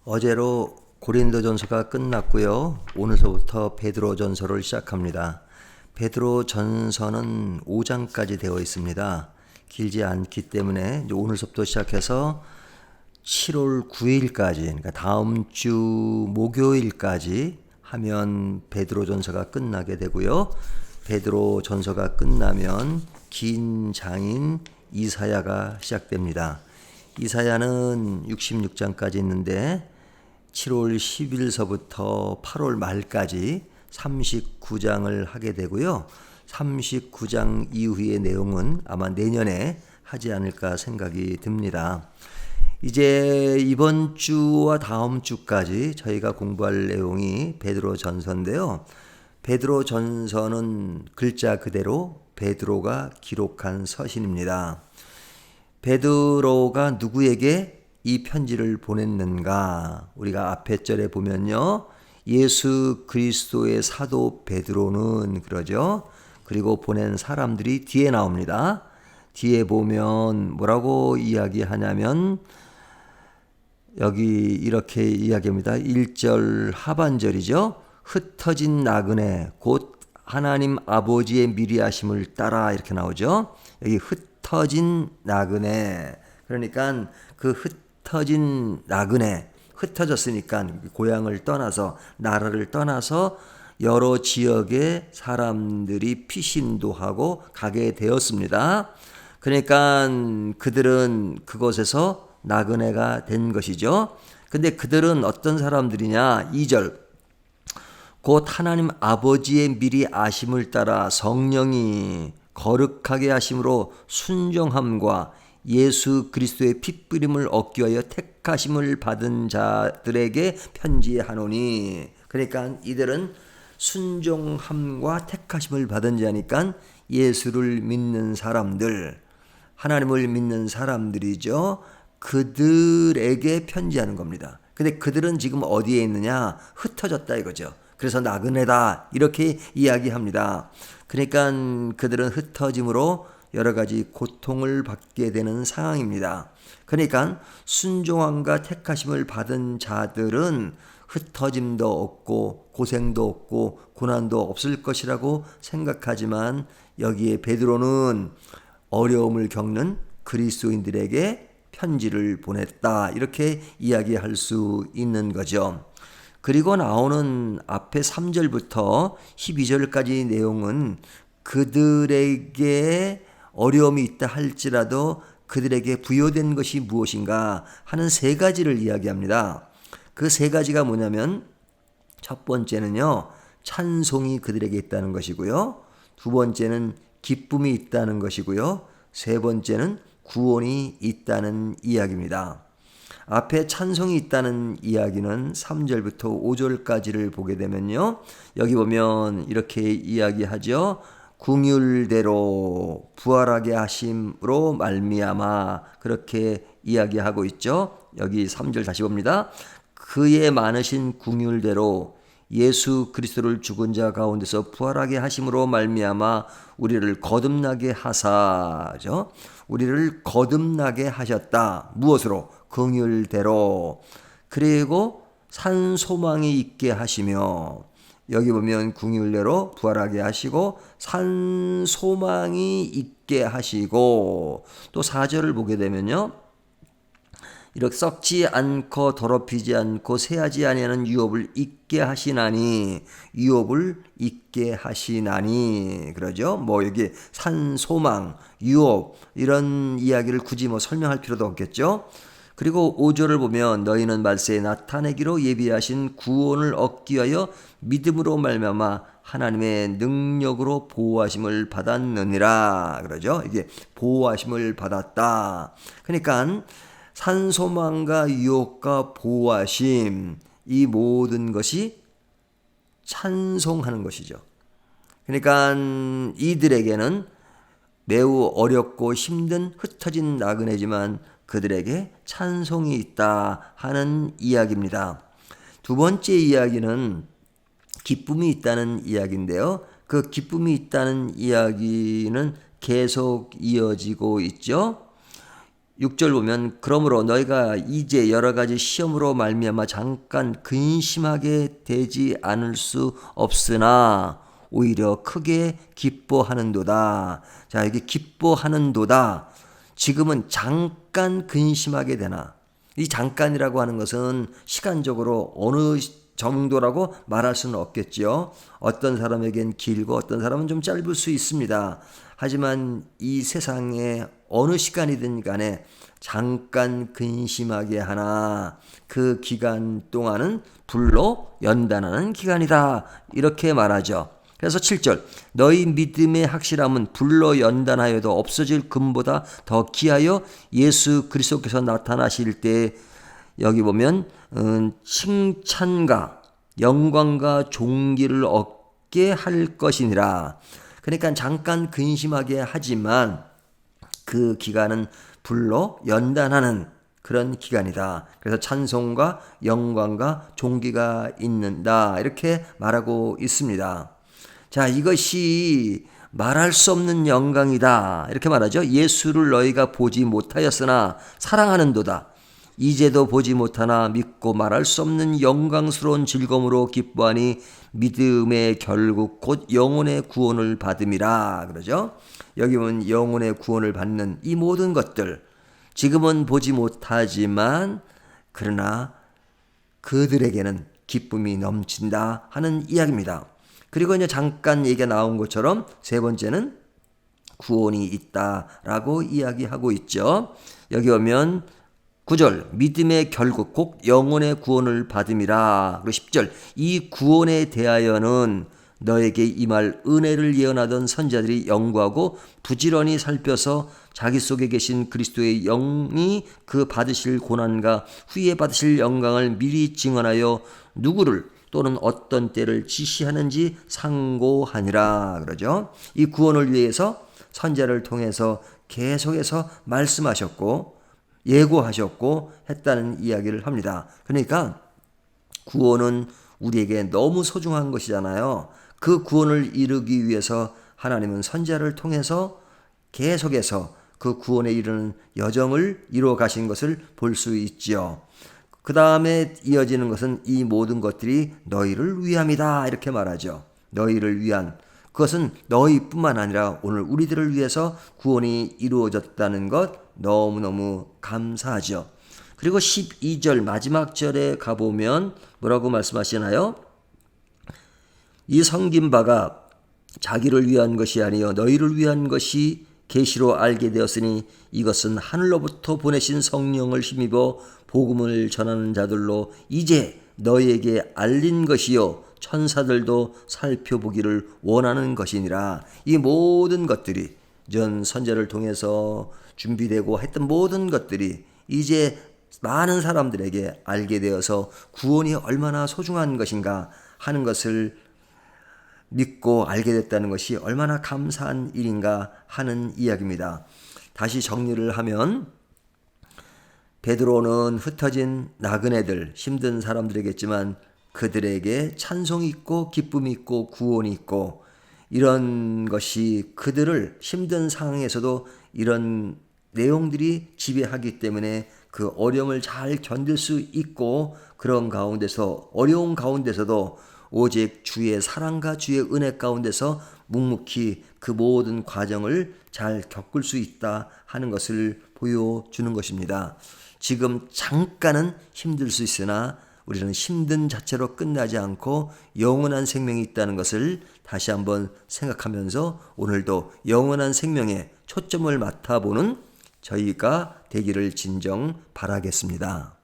어제로 고린도전서가 끝났고요. 오늘서부터 베드로전서를 시작합니다. 베드로전서는 5장까지 되어 있습니다. 길지 않기 때문에 이제 오늘서부터 시작해서 7월 9일까지, 그러니까 다음 주 목요일까지 하면 베드로전서가 끝나게 되고요. 베드로전서가 끝나면 긴 장인 이사야가 시작됩니다. 이사야는 66장까지 있는데 7월 10일서부터 8월 말까지 39장을 하게 되고요. 39장 이후의 내용은 아마 내년에 하지 않을까 생각이 듭니다. 이제 이번 주와 다음 주까지 저희가 공부할 내용이 베드로전서인데요. 베드로전서는 글자 그대로 베드로가 기록한 서신입니다. 베드로가 누구에게 이 편지를 보냈는가? 우리가 앞에 절에 보면요. 예수 그리스도의 사도 베드로는 그러죠. 그리고 보낸 사람들이 뒤에 나옵니다. 뒤에 보면 뭐라고 이야기하냐면 여기 이렇게 이야기합니다. 1절 하반절이죠. 흩어진 나그네 곧 하나님 아버지의 미리하심을 따라 이렇게 나오죠. 여기 흩어진 나그네, 그러니까 그 흩어진 나그네, 흩어졌으니까 고향을 떠나서 나라를 떠나서 여러 지역의 사람들이 피신도 하고 가게 되었습니다. 그러니까 그들은 그곳에서 나그네가 된 것이죠. 근데 그들은 어떤 사람들이냐? 2절 곧 하나님 아버지의 미리 아심을 따라 성령이 거룩하게 하심으로 순종함과 예수 그리스도의 핏부림을 얻기 위하여 택하심을 받은 자들에게 편지하노니. 그러니까 이들은 순종함과 택하심을 받은 자니까 예수를 믿는 사람들, 하나님을 믿는 사람들이죠. 그들에게 편지하는 겁니다. 근데 그들은 지금 어디에 있느냐? 흩어졌다 이거죠. 그래서 나그네다 이렇게 이야기합니다. 그러니까 그들은 흩어짐으로 여러 가지 고통을 받게 되는 상황입니다. 그러니까 순종함과 택하심을 받은 자들은 흩어짐도 없고 고생도 없고 고난도 없을 것이라고 생각하지만 여기에 베드로는 어려움을 겪는 그리스도인들에게 편지를 보냈다 이렇게 이야기할 수 있는 거죠. 그리고 나오는 앞에 3절부터 12절까지 내용은 그들에게 어려움이 있다 할지라도 그들에게 부여된 것이 무엇인가 하는 세 가지를 이야기합니다. 그 세 가지가 뭐냐면 첫 번째는요, 찬송이 그들에게 있다는 것이고요. 두 번째는 기쁨이 있다는 것이고요. 세 번째는 구원이 있다는 이야기입니다. 앞에 찬송이 있다는 이야기는 3절부터 5절까지를 보게 되면요. 여기 보면 이렇게 이야기하죠. 궁율대로 부활하게 하심으로 말미암아 그렇게 이야기하고 있죠. 여기 3절 다시 봅니다. 그의 많으신 궁율대로 예수 그리스도를 죽은 자 가운데서 부활하게 하심으로 말미암아 우리를 거듭나게 하사죠. 우리를 거듭나게 하셨다. 무엇으로? 긍휼대로. 그리고 산 소망이 있게 하시며, 여기 보면 긍휼대로 부활하게 하시고 산 소망이 있게 하시고, 또 4절을 보게 되면요. 이렇게 썩지 않고 더럽히지 않고 새하지 아니하는 유업을 잊게 하시나니, 유업을 잊게 하시나니 그러죠. 뭐 여기 산 소망, 유업 이런 이야기를 굳이 뭐 설명할 필요도 없겠죠. 그리고 5절을 보면 너희는 말세에 나타내기로 예비하신 구원을 얻기 위하여 믿음으로 말미암아 하나님의 능력으로 보호하심을 받았느니라 그러죠. 이게 보호하심을 받았다. 그러니까 산소망과 유혹과 보호하심, 이 모든 것이 찬송하는 것이죠. 그러니까 이들에게는 매우 어렵고 힘든 흩어진 나그네지만 그들에게 찬송이 있다 하는 이야기입니다. 두 번째 이야기는 기쁨이 있다는 이야기인데요. 그 기쁨이 있다는 이야기는 계속 이어지고 있죠. 6절 보면 그러므로 너희가 이제 여러 가지 시험으로 말미암아 잠깐 근심하게 되지 않을 수 없으나 오히려 크게 기뻐하는도다. 자, 여기 기뻐하는도다. 지금은 잠깐 근심하게 되나. 이 잠깐이라고 하는 것은 시간적으로 어느 정도라고 말할 수는 없겠지요. 어떤 사람에겐 길고 어떤 사람은 좀 짧을 수 있습니다. 하지만 이 세상에 어느 시간이든 간에 잠깐 근심하게 하나 그 기간 동안은 불로 연단하는 기간이다. 이렇게 말하죠. 그래서 7절 너희 믿음의 확실함은 불로 연단하여도 없어질 금보다 더 귀하여 예수 그리스도께서 나타나실 때 여기 보면 칭찬과 영광과 존귀를 얻게 할 것이니라. 그러니까 잠깐 근심하게 하지만 그 기간은 불로 연단하는 그런 기간이다. 그래서 찬송과 영광과 존귀가 있는다. 이렇게 말하고 있습니다. 자, 이것이 말할 수 없는 영광이다. 이렇게 말하죠. 예수를 너희가 보지 못하였으나 사랑하는도다. 이제도 보지 못하나 믿고 말할 수 없는 영광스러운 즐거움으로 기뻐하니 믿음의 결국 곧 영혼의 구원을 받음이라. 그러죠. 여기 보면 영혼의 구원을 받는 이 모든 것들 지금은 보지 못하지만 그러나 그들에게는 기쁨이 넘친다 하는 이야기입니다. 그리고 이제 잠깐 얘기가 나온 것처럼 세 번째는 구원이 있다라고 이야기하고 있죠. 여기 오면 9절 믿음의 결국 곧 영혼의 구원을 받음이라. 그리고 10절 이 구원에 대하여는 너에게 임할 은혜를 예언하던 선지자들이 연구하고 부지런히 살펴서 자기 속에 계신 그리스도의 영이 그 받으실 고난과 후에 받으실 영광을 미리 증언하여 누구를 또는 어떤 때를 지시하는지 상고하니라. 그러죠. 이 구원을 위해서 선지자를 통해서 계속해서 말씀하셨고 예고하셨고 했다는 이야기를 합니다. 그러니까 구원은 우리에게 너무 소중한 것이잖아요. 그 구원을 이루기 위해서 하나님은 선지자를 통해서 계속해서 그 구원에 이르는 여정을 이루어 가신 것을 볼 수 있지요. 그 다음에 이어지는 것은 이 모든 것들이 너희를 위함이다 이렇게 말하죠. 너희를 위한 그것은 너희뿐만 아니라 오늘 우리들을 위해서 구원이 이루어졌다는 것 너무너무 감사하죠. 그리고 12절 마지막 절에 가보면 뭐라고 말씀하시나요? 이 섬긴 바가 자기를 위한 것이 아니요 너희를 위한 것이 계시로 알게 되었으니 이것은 하늘로부터 보내신 성령을 힘입어 복음을 전하는 자들로 이제 너희에게 알린 것이요 천사들도 살펴보기를 원하는 것이니라. 이 모든 것들이 전 선지자를 통해서 준비되고 했던 모든 것들이 이제 많은 사람들에게 알게 되어서 구원이 얼마나 소중한 것인가 하는 것을 믿고 알게 됐다는 것이 얼마나 감사한 일인가 하는 이야기입니다. 다시 정리를 하면 베드로는 흩어진 나그네들 힘든 사람들이겠지만 그들에게 찬송이 있고 기쁨이 있고 구원이 있고 이런 것이 그들을 힘든 상황에서도 이런 내용들이 지배하기 때문에 그 어려움을 잘 견딜 수 있고 그런 가운데서 어려운 가운데서도 오직 주의 사랑과 주의 은혜 가운데서 묵묵히 그 모든 과정을 잘 겪을 수 있다 하는 것을 보여주는 것입니다. 지금 잠깐은 힘들 수 있으나 우리는 힘든 자체로 끝나지 않고 영원한 생명이 있다는 것을 다시 한번 생각하면서 오늘도 영원한 생명에 초점을 맡아보는 저희가 되기를 진정 바라겠습니다.